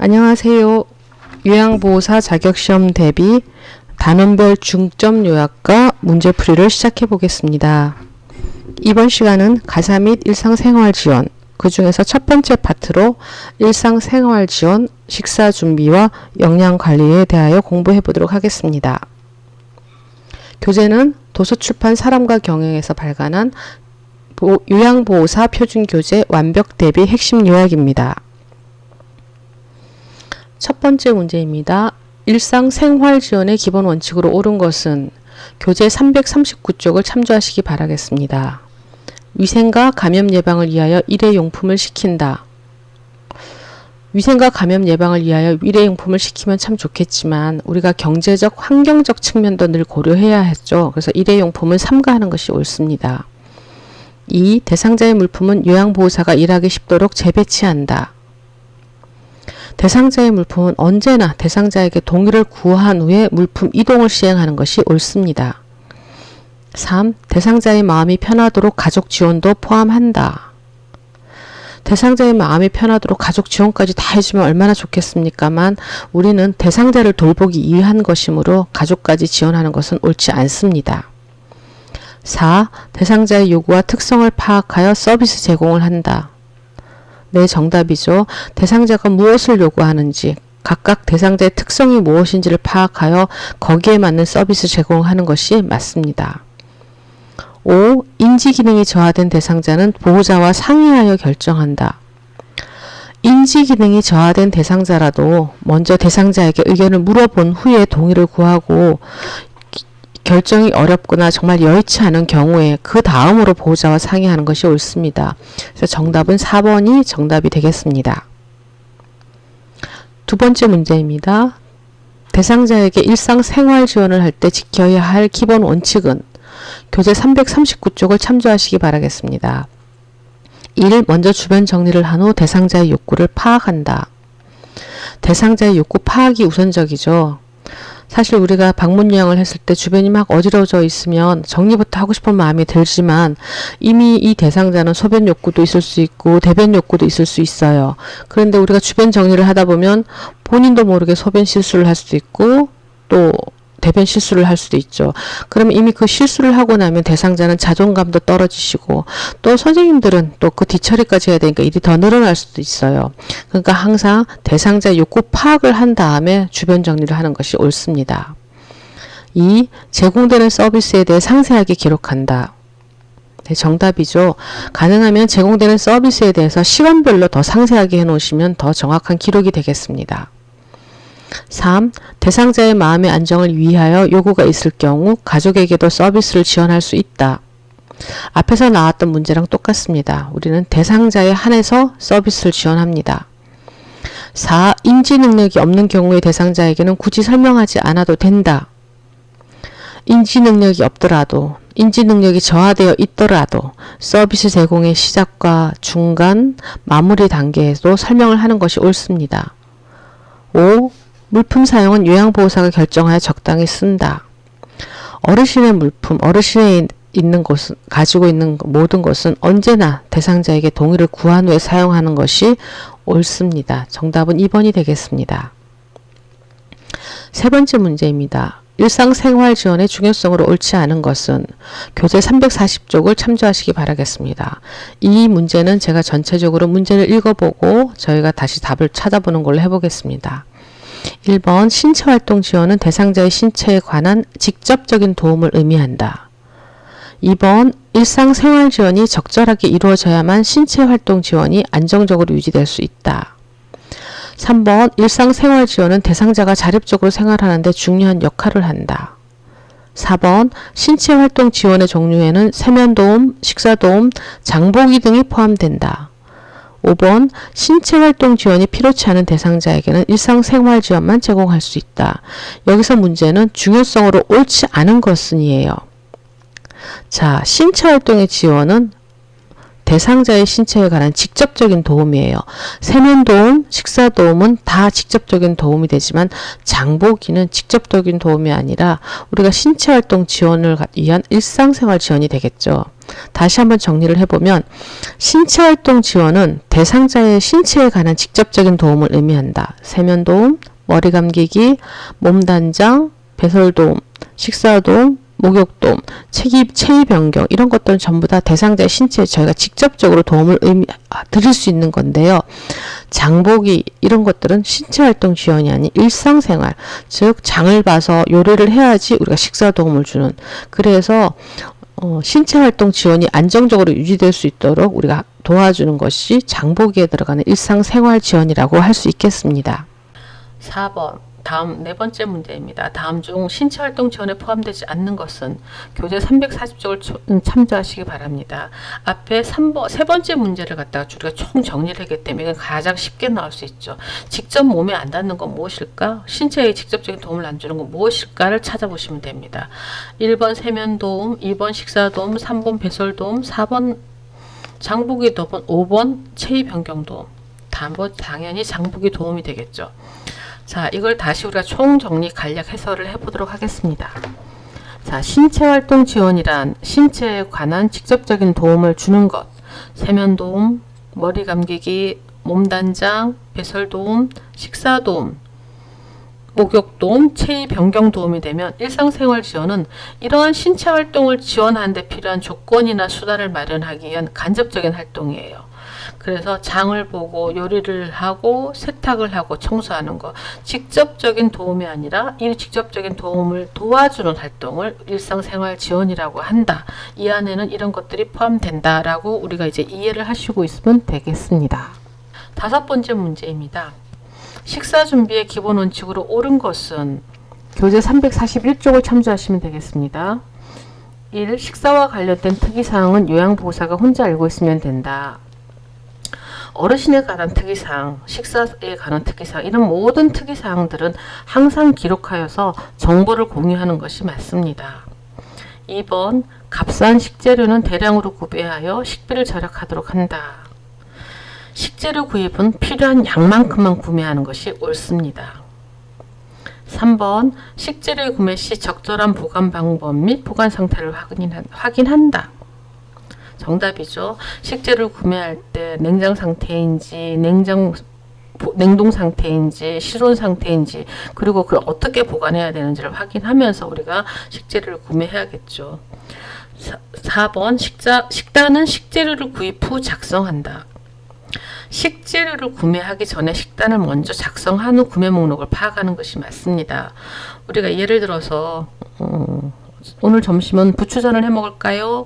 안녕하세요. 요양보호사 자격시험 대비 단원별 중점 요약과 문제풀이를 시작해 보겠습니다. 이번 시간은 가사 및 일상생활 지원, 그 중에서 첫 번째 파트로 일상생활 지원, 식사 준비와 영양관리에 대하여 공부해 보도록 하겠습니다. 교재는 도서출판 사람과 경영에서 발간한 요양보호사 표준교재 완벽 대비 핵심 요약입니다. 첫 번째 문제입니다. 일상생활 지원의 기본 원칙으로 옳은 것은 교재 339쪽을 참조하시기 바라겠습니다. 위생과 감염 예방을 위하여 일회용품을 시킨다. 위생과 감염 예방을 위하여 일회용품을 시키면 참 좋겠지만 우리가 경제적, 환경적 측면도 늘 고려해야 했죠. 그래서 일회용품을 삼가하는 것이 옳습니다. 2. 대상자의 물품은 요양보호사가 일하기 쉽도록 재배치한다. 대상자의 물품은 언제나 대상자에게 동의를 구한 후에 물품 이동을 시행하는 것이 옳습니다. 3. 대상자의 마음이 편하도록 가족 지원도 포함한다. 대상자의 마음이 편하도록 가족 지원까지 다 해주면 얼마나 좋겠습니까만 우리는 대상자를 돌보기 위한 것이므로 가족까지 지원하는 것은 옳지 않습니다. 4. 대상자의 요구와 특성을 파악하여 서비스 제공을 한다. 네, 정답이죠. 대상자가 무엇을 요구하는지, 각각 대상자의 특성이 무엇인지를 파악하여 거기에 맞는 서비스 제공하는 것이 맞습니다. 5. 인지기능이 저하된 대상자는 보호자와 상의하여 결정한다. 인지기능이 저하된 대상자라도 먼저 대상자에게 의견을 물어본 후에 동의를 구하고 결정이 어렵거나 정말 여의치 않은 경우에 그 다음으로 보호자와 상의하는 것이 옳습니다. 그래서 정답은 4번이 정답이 되겠습니다. 두 번째 문제입니다. 대상자에게 일상생활 지원을 할 때 지켜야 할 기본 원칙은 교재 339쪽을 참조하시기 바라겠습니다. 1. 먼저 주변 정리를 한 후 대상자의 욕구를 파악한다. 대상자의 욕구 파악이 우선적이죠. 사실 우리가 방문 요양을 했을 때 주변이 막 어지러져 있으면 정리부터 하고 싶은 마음이 들지만 이미 이 대상자는 소변 욕구도 있을 수 있고 대변 욕구도 있을 수 있어요. 그런데 우리가 주변 정리를 하다 보면 본인도 모르게 소변 실수를 할 수도 있고 또 대변 실수를 할 수도 있죠. 그러면 이미 그 실수를 하고 나면 대상자는 자존감도 떨어지시고 또 선생님들은 또 그 뒤처리까지 해야 되니까 일이 더 늘어날 수도 있어요. 그러니까 항상 대상자 욕구 파악을 한 다음에 주변 정리를 하는 것이 옳습니다. 2. 제공되는 서비스에 대해 상세하게 기록한다. 네, 정답이죠. 가능하면 제공되는 서비스에 대해서 시간별로 더 상세하게 해놓으시면 더 정확한 기록이 되겠습니다. 3. 대상자의 마음의 안정을 위하여 요구가 있을 경우 가족에게도 서비스를 지원할 수 있다. 앞에서 나왔던 문제랑 똑같습니다. 우리는 대상자에 한해서 서비스를 지원합니다. 4. 인지 능력이 없는 경우의 대상자에게는 굳이 설명하지 않아도 된다. 인지 능력이 없더라도, 인지 능력이 저하되어 있더라도 서비스 제공의 시작과 중간, 마무리 단계에도 설명을 하는 것이 옳습니다. 5. 물품 사용은 요양보호사가 결정하여 적당히 쓴다. 어르신의 물품, 어르신의 있는 것은, 가지고 있는 모든 것은 언제나 대상자에게 동의를 구한 후에 사용하는 것이 옳습니다. 정답은 2번이 되겠습니다. 세 번째 문제입니다. 일상생활 지원의 중요성으로 옳지 않은 것은 교재 340쪽을 참조하시기 바라겠습니다. 이 문제는 제가 전체적으로 문제를 읽어보고 저희가 다시 답을 찾아보는 걸로 해보겠습니다. 1번 신체활동 지원은 대상자의 신체에 관한 직접적인 도움을 의미한다. 2번 일상생활 지원이 적절하게 이루어져야만 신체활동 지원이 안정적으로 유지될 수 있다. 3번 일상생활 지원은 대상자가 자립적으로 생활하는 데 중요한 역할을 한다. 4번 신체활동 지원의 종류에는 세면도움, 식사도움, 장보기 등이 포함된다. 5번 신체활동 지원이 필요치 않은 대상자에게는 일상생활 지원만 제공할 수 있다. 여기서 문제는 중요성으로 옳지 않은 것은 이에요. 자, 신체활동의 지원은 대상자의 신체에 관한 직접적인 도움이에요. 세면도움, 식사도움은 다 직접적인 도움이 되지만 장보기는 직접적인 도움이 아니라 우리가 신체활동 지원을 위한 일상생활 지원이 되겠죠. 다시 한번 정리를 해보면 신체활동 지원은 대상자의 신체에 관한 직접적인 도움을 의미한다. 세면도움, 머리 감기기, 몸단장, 배설도움, 식사도움, 목욕도움, 체위 변경 이런 것들은 전부 다 대상자의 신체에 저희가 직접적으로 도움을 드릴 수 있는 건데요. 장보기 이런 것들은 신체활동 지원이 아닌 일상생활, 즉 장을 봐서 요리를 해야지 우리가 식사도움을 주는, 그래서 신체활동 지원이 안정적으로 유지될 수 있도록 우리가 도와주는 것이 장보기에 들어가는 일상생활 지원이라고 할 수 있겠습니다. 4번 다음 네 번째 문제입니다. 다음 중 신체활동 지원에 포함되지 않는 것은 교재 340쪽을 참조하시기 바랍니다. 앞에 세 번째 문제를 갖다가 우리가 총 정리를 하기 때문에 가장 쉽게 나올 수 있죠. 직접 몸에 안 닿는 건 무엇일까? 신체에 직접적인 도움을 안 주는 건 무엇일까를 찾아보시면 됩니다. 1번 세면도움, 2번 식사도움, 3번 배설도움, 4번 장보기 도움, 5번 체위 변경도움. 당연히 장보기 도움이 되겠죠. 자, 이걸 다시 우리가 총정리 간략 해설을 해보도록 하겠습니다. 자, 신체활동 지원이란 신체에 관한 직접적인 도움을 주는 것, 세면도움, 머리 감기기, 몸단장, 배설도움, 식사도움, 목욕도움, 체위 변경 도움이 되면 일상생활 지원은 이러한 신체활동을 지원하는 데 필요한 조건이나 수단을 마련하기 위한 간접적인 활동이에요. 그래서 장을 보고 요리를 하고 세탁을 하고 청소하는 것, 직접적인 도움이 아니라 이 직접적인 도움을 도와주는 활동을 일상생활 지원이라고 한다. 이 안에는 이런 것들이 포함된다라고 우리가 이제 이해를 하시고 있으면 되겠습니다. 5번째 문제입니다. 식사 준비의 기본 원칙으로 옳은 것은 교재 341쪽을 참조하시면 되겠습니다. 1. 식사와 관련된 특이사항은 요양보호사가 혼자 알고 있으면 된다. 어르신에 관한 특이사항, 식사에 관한 특이사항, 이런 모든 특이사항들은 항상 기록하여서 정보를 공유하는 것이 맞습니다. 2번, 값싼 식재료는 대량으로 구매하여 식비를 절약하도록 한다. 식재료 구입은 필요한 양만큼만 구매하는 것이 옳습니다. 3번, 식재료 구매 시 적절한 보관 방법 및 보관 상태를 확인한다. 정답이죠. 식재료를 구매할 때 냉장 상태인지 냉동 상태인지 실온 상태인지 그리고 그걸 어떻게 보관해야 되는지를 확인하면서 우리가 식재료를 구매해야겠죠. 4번 식단은 식재료를 구입 후 작성한다. 식재료를 구매하기 전에 식단을 먼저 작성한 후 구매 목록을 파악하는 것이 맞습니다. 우리가 예를 들어서 오늘 점심은 부추전을 해 먹을까요?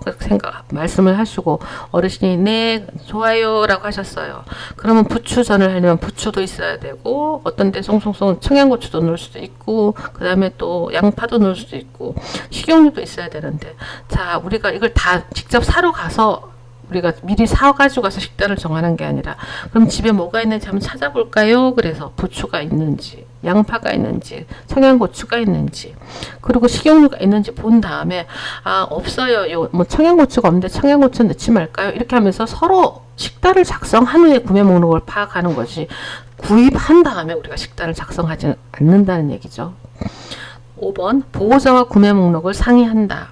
말씀을 하시고 어르신이 네 좋아요 라고 하셨어요. 그러면 부추전을 하려면 부추도 있어야 되고 어떤 데 송송송 청양고추도 넣을 수도 있고 그 다음에 또 양파도 넣을 수도 있고 식용유도 있어야 되는데, 자, 우리가 이걸 다 직접 사러 가서 우리가 미리 사가지고 가서 식단을 정하는 게 아니라 그럼 집에 뭐가 있는지 한번 찾아볼까요? 그래서 부추가 있는지 양파가 있는지 청양고추가 있는지 그리고 식용유가 있는지 본 다음에 없어요, 뭐 청양고추가 없는데 청양고추 넣지 말까요? 이렇게 하면서 서로 식단을 작성한 후에 구매 목록을 파악하는 것이, 구입한 다음에 우리가 식단을 작성하지 않는다는 얘기죠. 5번, 보호자와 구매 목록을 상의한다.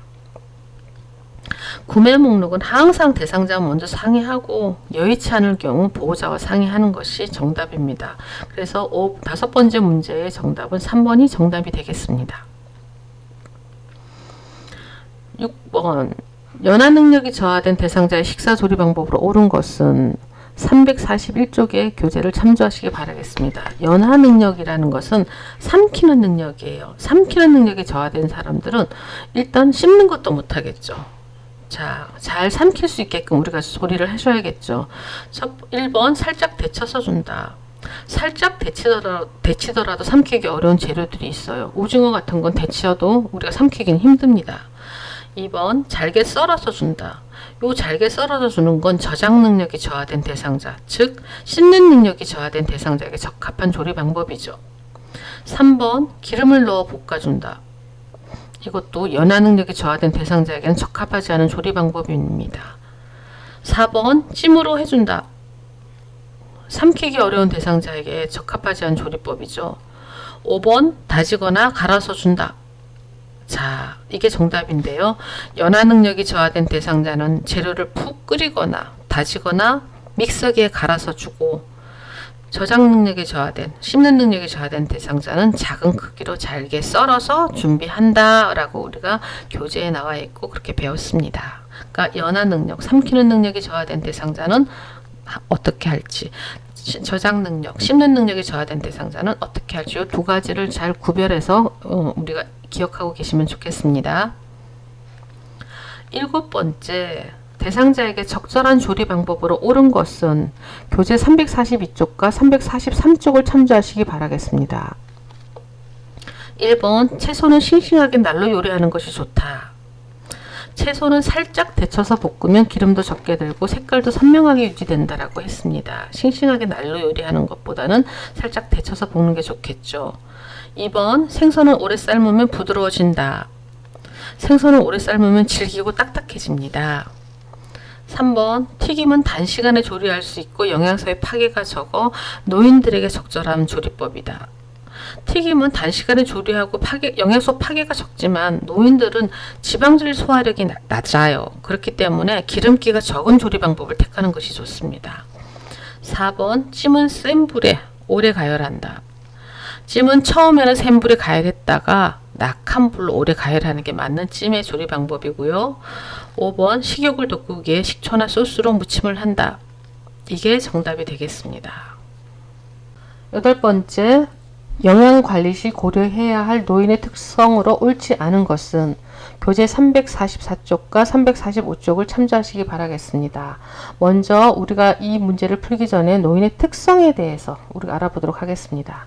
구매 목록은 항상 대상자와 먼저 상의하고 여의치 않을 경우 보호자와 상의하는 것이 정답입니다. 그래서 5번째 문제의 정답은 3번이 정답이 되겠습니다. 6번, 연하 능력이 저하된 대상자의 식사 조리 방법으로 옳은 것은 341쪽의 교재를 참조하시기 바라겠습니다. 연하 능력이라는 것은 삼키는 능력이에요. 삼키는 능력이 저하된 사람들은 일단 씹는 것도 못하겠죠. 자, 잘 삼킬 수 있게끔 우리가 조리를 해줘야겠죠. 1번, 살짝 데쳐서 준다. 살짝 데치더라도 삼키기 어려운 재료들이 있어요. 오징어 같은 건 데치어도 우리가 삼키기는 힘듭니다. 2번, 잘게 썰어서 준다. 요 잘게 썰어서 주는 건 저장 능력이 저하된 대상자, 즉 씹는 능력이 저하된 대상자에게 적합한 조리 방법이죠. 3번, 기름을 넣어 볶아준다. 이것도 연하 능력이 저하된 대상자에게는 적합하지 않은 조리 방법입니다. 4번 찜으로 해준다. 삼키기 어려운 대상자에게 적합하지 않은 조리법이죠. 5번 다지거나 갈아서 준다. 자, 이게 정답인데요. 연화 능력이 저하된 대상자는 재료를 푹 끓이거나 다지거나 믹서기에 갈아서 주고, 저장 능력이 저하된, 씹는 능력이 저하된 대상자는 작은 크기로 잘게 썰어서 준비한다 라고 우리가 교재에 나와 있고 그렇게 배웠습니다. 그러니까 연화 능력, 삼키는 능력이 저하된 대상자는 어떻게 할지, 저장 능력, 씹는 능력이 저하된 대상자는 어떻게 할지, 이 두 가지를 잘 구별해서 우리가 기억하고 계시면 좋겠습니다. 7번째, 대상자에게 적절한 조리 방법으로 옳은 것은 교재 342쪽과 343쪽을 참조하시기 바라겠습니다. 1번, 채소는 싱싱하게 날로 요리하는 것이 좋다. 채소는 살짝 데쳐서 볶으면 기름도 적게 들고 색깔도 선명하게 유지된다라고 했습니다. 싱싱하게 날로 요리하는 것보다는 살짝 데쳐서 볶는 게 좋겠죠. 2번, 생선은 오래 삶으면 부드러워진다. 생선은 오래 삶으면 질기고 딱딱해집니다. 3번, 튀김은 단시간에 조리할 수 있고 영양소의 파괴가 적어 노인들에게 적절한 조리법이다. 튀김은 단시간에 조리하고 영양소 파괴가 적지만 노인들은 지방질 소화력이 낮아요. 그렇기 때문에 기름기가 적은 조리 방법을 택하는 것이 좋습니다. 4번, 찜은 센 불에 오래 가열한다. 찜은 처음에는 센 불에 가열했다가 약한 불로 오래 가열하는 게 맞는 찜의 조리 방법이고요. 5번, 식욕을 돋구기 위해 식초나 소스로 무침을 한다. 이게 정답이 되겠습니다. 8번째, 영양관리 시 고려해야 할 노인의 특성으로 옳지 않은 것은 교재 344쪽과 345쪽을 참조하시기 바라겠습니다. 먼저 우리가 이 문제를 풀기 전에 노인의 특성에 대해서 우리가 알아보도록 하겠습니다.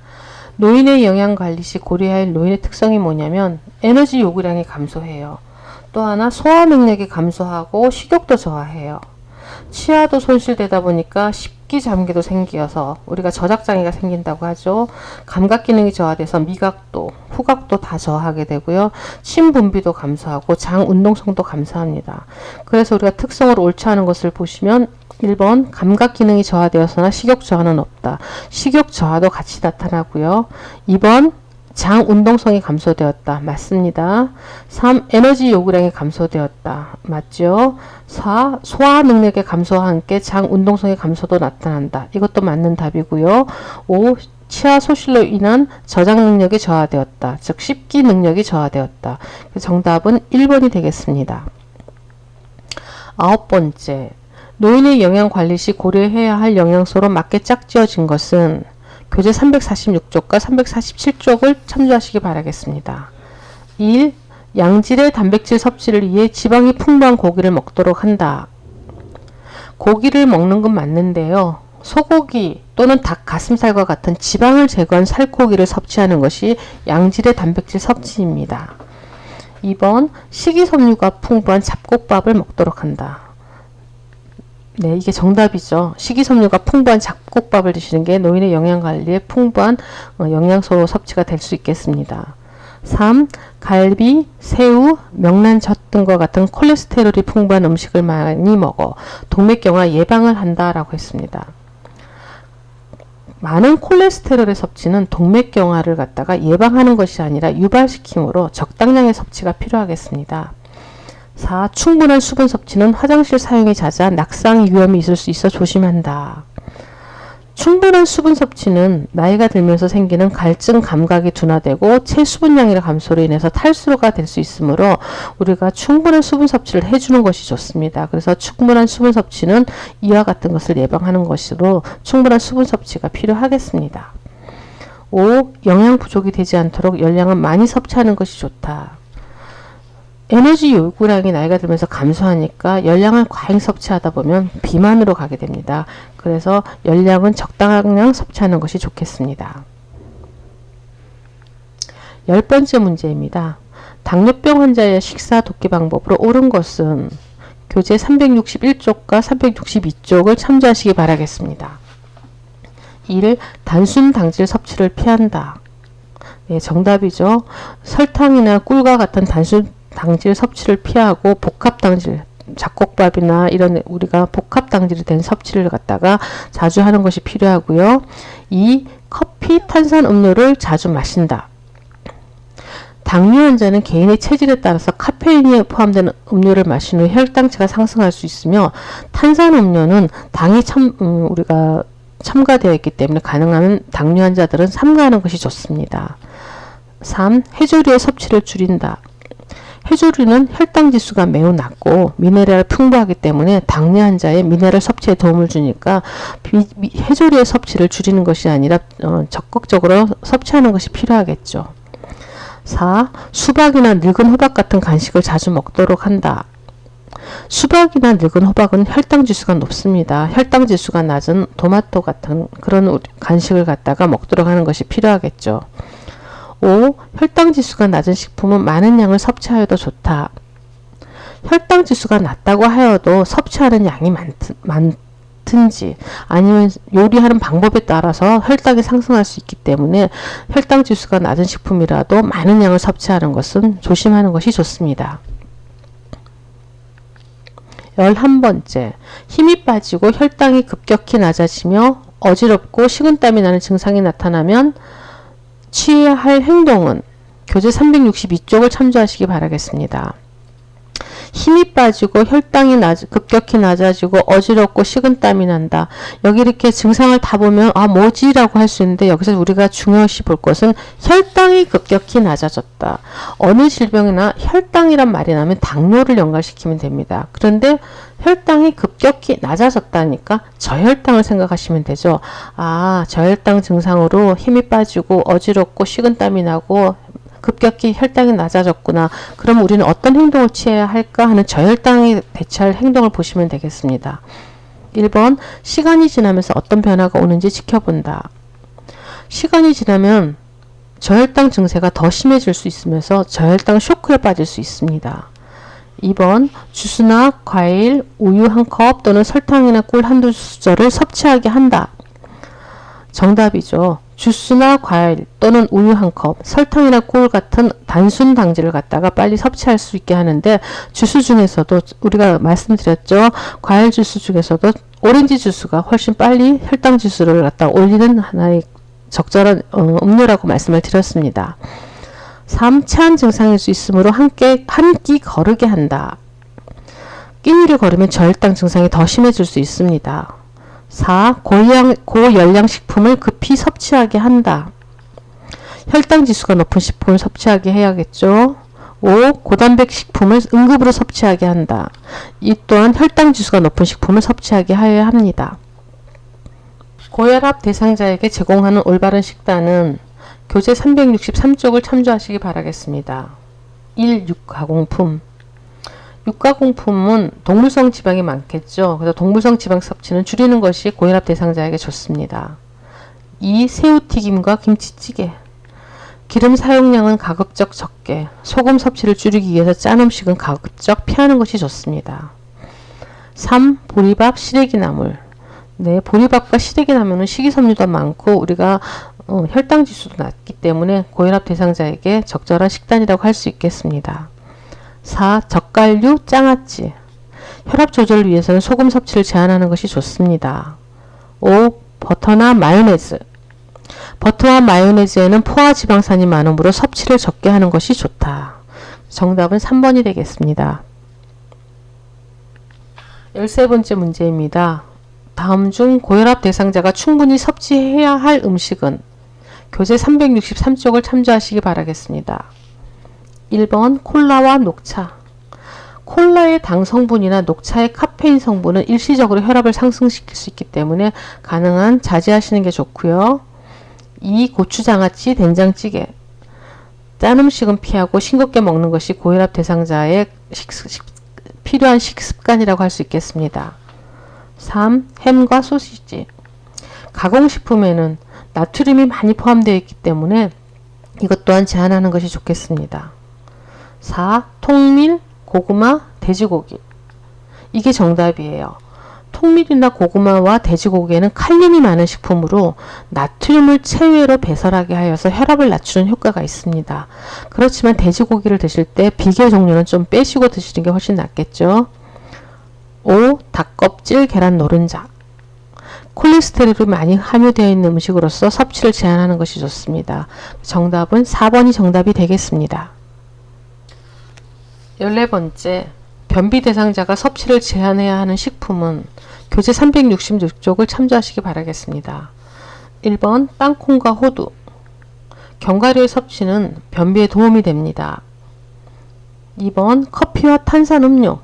노인의 영양관리 시 고려해야 할 노인의 특성이 뭐냐면 에너지 요구량이 감소해요. 또 하나 소화 능력이 감소하고 식욕도 저하해요. 치아도 손실되다 보니까 식기 잠기도 생겨서 우리가 저작장애가 생긴다고 하죠. 감각 기능이 저하돼서 미각도, 후각도 다 저하게 되고요. 침 분비도 감소하고 장 운동성도 감소합니다. 그래서 우리가 특성으로 옳지 않은 것을 보시면 1번, 감각 기능이 저하되었으나 식욕 저하는 없다. 식욕 저하도 같이 나타나고요. 2번, 장 운동성이 감소되었다. 맞습니다. 3. 에너지 요구량이 감소되었다. 맞죠? 4. 소화 능력의 감소와 함께 장 운동성의 감소도 나타난다. 이것도 맞는 답이고요. 5. 치아 소실로 인한 저장 능력이 저하되었다. 즉 씹기 능력이 저하되었다. 정답은 1번이 되겠습니다. 9번째, 노인의 영양관리 시 고려해야 할 영양소로 맞게 짝지어진 것은 교재 346쪽과 347쪽을 참조하시기 바라겠습니다. 1. 양질의 단백질 섭취를 위해 지방이 풍부한 고기를 먹도록 한다. 고기를 먹는 건 맞는데요. 소고기 또는 닭 가슴살과 같은 지방을 제거한 살코기를 섭취하는 것이 양질의 단백질 섭취입니다. 2번, 식이섬유가 풍부한 잡곡밥을 먹도록 한다. 네, 이게 정답이죠. 식이섬유가 풍부한 잡곡밥을 드시는 게 노인의 영양관리에 풍부한 영양소 섭취가 될 수 있겠습니다. 3. 갈비, 새우, 명란젓 등과 같은 콜레스테롤이 풍부한 음식을 많이 먹어 동맥경화 예방을 한다라고 했습니다. 많은 콜레스테롤의 섭취는 동맥경화를 갖다가 예방하는 것이 아니라 유발시키므로 적당량의 섭취가 필요하겠습니다. 4. 충분한 수분 섭취는 화장실 사용이 잦아 낙상 위험이 있을 수 있어 조심한다. 충분한 수분 섭취는 나이가 들면서 생기는 갈증 감각이 둔화되고 체수분량의 감소로 인해서 탈수가 될 수 있으므로 우리가 충분한 수분 섭취를 해주는 것이 좋습니다. 그래서 충분한 수분 섭취는 이와 같은 것을 예방하는 것으로 충분한 수분 섭취가 필요하겠습니다. 5. 영양 부족이 되지 않도록 열량은 많이 섭취하는 것이 좋다. 에너지 요구량이 나이가 들면서 감소하니까 열량을 과잉 섭취하다 보면 비만으로 가게 됩니다. 그래서 열량은 적당량 섭취하는 것이 좋겠습니다. 10번째 문제입니다. 당뇨병 환자의 식사 돕기 방법으로 옳은 것은 교재 361쪽과 362쪽을 참조하시기 바라겠습니다. 1. 단순 당질 섭취를 피한다. 네, 정답이죠. 설탕이나 꿀과 같은 단순 당질 섭취를 피하고 복합 당질, 잡곡밥이나 이런 우리가 복합당질이 된 섭취를 갖다가 자주 하는 것이 필요하고요. 2. 커피, 탄산음료를 자주 마신다. 당뇨 환자는 개인의 체질에 따라서 카페인이 포함된 음료를 마신 후 혈당치가 상승할 수 있으며, 탄산음료는 당이 우리가 첨가되어 있기 때문에 가능하면 당뇨 환자들은 삼가하는 것이 좋습니다. 3. 해조류의 섭취를 줄인다. 해조류는 혈당 지수가 매우 낮고 미네랄이 풍부하기 때문에 당뇨 환자의 미네랄 섭취에 도움을 주니까 해조류의 섭취를 줄이는 것이 아니라 적극적으로 섭취하는 것이 필요하겠죠. 4. 수박이나 늙은 호박 같은 간식을 자주 먹도록 한다. 수박이나 늙은 호박은 혈당 지수가 높습니다. 혈당 지수가 낮은 토마토 같은 그런 간식을 갖다가 먹도록 하는 것이 필요하겠죠. 5. 혈당 지수가 낮은 식품은 많은 양을 섭취하여도 좋다. 혈당 지수가 낮다고 하여도 섭취하는 양이 많든지 아니면 요리하는 방법에 따라서 혈당이 상승할 수 있기 때문에 혈당 지수가 낮은 식품이라도 많은 양을 섭취하는 것은 조심하는 것이 좋습니다. 11번째, 힘이 빠지고 혈당이 급격히 낮아지며 어지럽고 식은땀이 나는 증상이 나타나면 취해야 할 행동은 교재 362쪽을 참조하시기 바라겠습니다. 힘이 빠지고 혈당이 급격히 낮아지고 어지럽고 식은땀이 난다. 여기 이렇게 증상을 다 보면 뭐지? 라고 할 수 있는데, 여기서 우리가 중요시 볼 것은 혈당이 급격히 낮아졌다. 어느 질병이나 혈당이란 말이 나면 당뇨를 연관시키면 됩니다. 그런데 혈당이 급격히 낮아졌다니까 저혈당을 생각하시면 되죠. 저혈당 증상으로 힘이 빠지고 어지럽고 식은땀이 나고 급격히 혈당이 낮아졌구나. 그럼 우리는 어떤 행동을 취해야 할까 하는 저혈당에 대처할 행동을 보시면 되겠습니다. 1번, 시간이 지나면서 어떤 변화가 오는지 지켜본다. 시간이 지나면 저혈당 증세가 더 심해질 수 있으면서 저혈당 쇼크에 빠질 수 있습니다. 2번, 주스나 과일, 우유 한 컵 또는 설탕이나 꿀 한두 수저를 섭취하게 한다. 정답이죠. 주스나 과일 또는 우유 한 컵, 설탕이나 꿀 같은 단순 당질을 갖다가 빨리 섭취할 수 있게 하는데, 주스 중에서도 우리가 말씀드렸죠. 과일 주스 중에서도 오렌지 주스가 훨씬 빨리 혈당 지수를 갖다 올리는 하나의 적절한 음료라고 말씀을 드렸습니다. 3. 체한 증상일 수 있으므로 한 끼 거르게 한다. 끼니를 거르면 저혈당 증상이 더 심해질 수 있습니다. 4. 고열량 식품을 급히 섭취하게 한다. 혈당 지수가 높은 식품을 섭취하게 해야겠죠. 5. 고단백 식품을 응급으로 섭취하게 한다. 이 또한 혈당 지수가 높은 식품을 섭취하게 하여야 합니다. 고혈압 대상자에게 제공하는 올바른 식단은 교재 363쪽을 참조하시기 바라겠습니다. 1. 육가공품. 육가공품은 동물성 지방이 많겠죠. 그래서 동물성 지방 섭취는 줄이는 것이 고혈압 대상자에게 좋습니다. 2. 새우튀김과 김치찌개. 기름 사용량은 가급적 적게, 소금 섭취를 줄이기 위해서 짠 음식은 가급적 피하는 것이 좋습니다. 3. 보리밥, 시래기나물. 네, 보리밥과 시래기나물은 식이섬유도 많고 우리가 혈당 지수도 낮기 때문에 고혈압 대상자에게 적절한 식단이라고 할 수 있겠습니다. 4. 젓갈류, 장아찌. 혈압 조절을 위해서는 소금 섭취를 제한하는 것이 좋습니다. 5. 버터나 마요네즈. 버터와 마요네즈에는 포화지방산이 많으므로 섭취를 적게 하는 것이 좋다. 정답은 3번이 되겠습니다. 13번째 문제입니다. 다음 중 고혈압 대상자가 충분히 섭취해야 할 음식은? 교재 363쪽을 참조하시기 바라겠습니다. 1번 콜라와 녹차. 콜라의 당 성분이나 녹차의 카페인 성분은 일시적으로 혈압을 상승시킬 수 있기 때문에 가능한 자제하시는 게 좋고요. 2. 고추장아찌, 된장찌개. 짠 음식은 피하고 싱겁게 먹는 것이 고혈압 대상자의 필요한 식습관이라고 할 수 있겠습니다. 3. 햄과 소시지. 가공식품에는 나트륨이 많이 포함되어 있기 때문에 이것 또한 제한하는 것이 좋겠습니다. 4. 통밀, 고구마, 돼지고기. 이게 정답이에요. 통밀이나 고구마와 돼지고기에는 칼륨이 많은 식품으로 나트륨을 체외로 배설하게 하여서 혈압을 낮추는 효과가 있습니다. 그렇지만 돼지고기를 드실 때 비계 종류는 좀 빼시고 드시는 게 훨씬 낫겠죠. 5. 닭껍질, 계란 노른자. 콜레스테롤이 많이 함유되어 있는 음식으로서 섭취를 제한하는 것이 좋습니다. 정답은 4번이 정답이 되겠습니다. 14번째, 변비 대상자가 섭취를 제한해야 하는 식품은 교재 366쪽을 참조하시기 바라겠습니다. 1번 땅콩과 호두. 견과류의 섭취는 변비에 도움이 됩니다. 2번 커피와 탄산음료.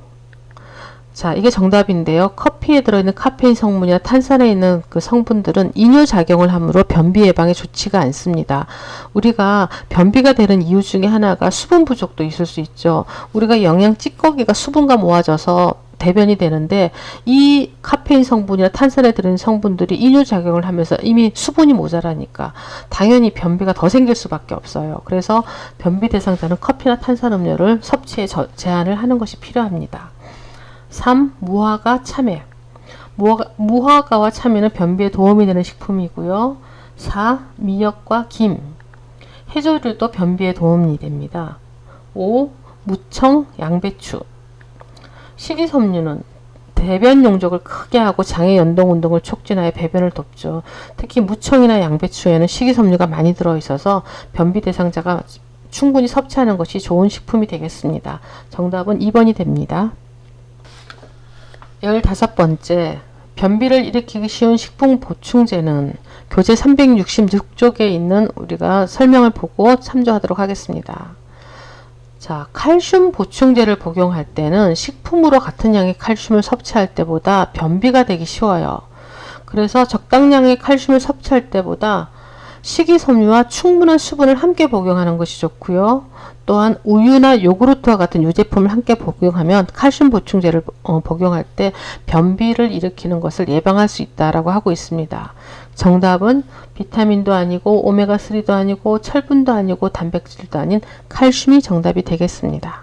자, 이게 정답인데요. 커피에 들어있는 카페인 성분이나 탄산에 있는 그 성분들은 이뇨작용을 하므로 변비 예방에 좋지가 않습니다. 우리가 변비가 되는 이유 중에 하나가 수분 부족도 있을 수 있죠. 우리가 영양 찌꺼기가 수분과 모아져서 대변이 되는데 이 카페인 성분이나 탄산에 들어있는 성분들이 이뇨작용을 하면서 이미 수분이 모자라니까 당연히 변비가 더 생길 수밖에 없어요. 그래서 변비 대상자는 커피나 탄산음료를 섭취에 제한을 하는 것이 필요합니다. 3. 무화과, 참외. 무화과와 참외는 변비에 도움이 되는 식품이고요. 4. 미역과 김. 해조류도 변비에 도움이 됩니다. 5. 무청, 양배추. 식이섬유는 대변 용적을 크게 하고 장의 연동 운동을 촉진하여 배변을 돕죠. 특히 무청이나 양배추에는 식이섬유가 많이 들어있어서 변비 대상자가 충분히 섭취하는 것이 좋은 식품이 되겠습니다. 정답은 2번이 됩니다. 15번째, 변비를 일으키기 쉬운 식품 보충제는 교재 366쪽에 있는 우리가 설명을 보고 참조하도록 하겠습니다. 자, 칼슘 보충제를 복용할 때는 식품으로 같은 양의 칼슘을 섭취할 때보다 변비가 되기 쉬워요. 그래서 적당량의 칼슘을 섭취할 때보다 식이섬유와 충분한 수분을 함께 복용하는 것이 좋고요. 또한 우유나 요구르트와 같은 유제품을 함께 복용하면 칼슘 보충제를 복용할 때 변비를 일으키는 것을 예방할 수 있다라고 하고 있습니다. 정답은 비타민도 아니고 오메가3도 아니고 철분도 아니고 단백질도 아닌 칼슘이 정답이 되겠습니다.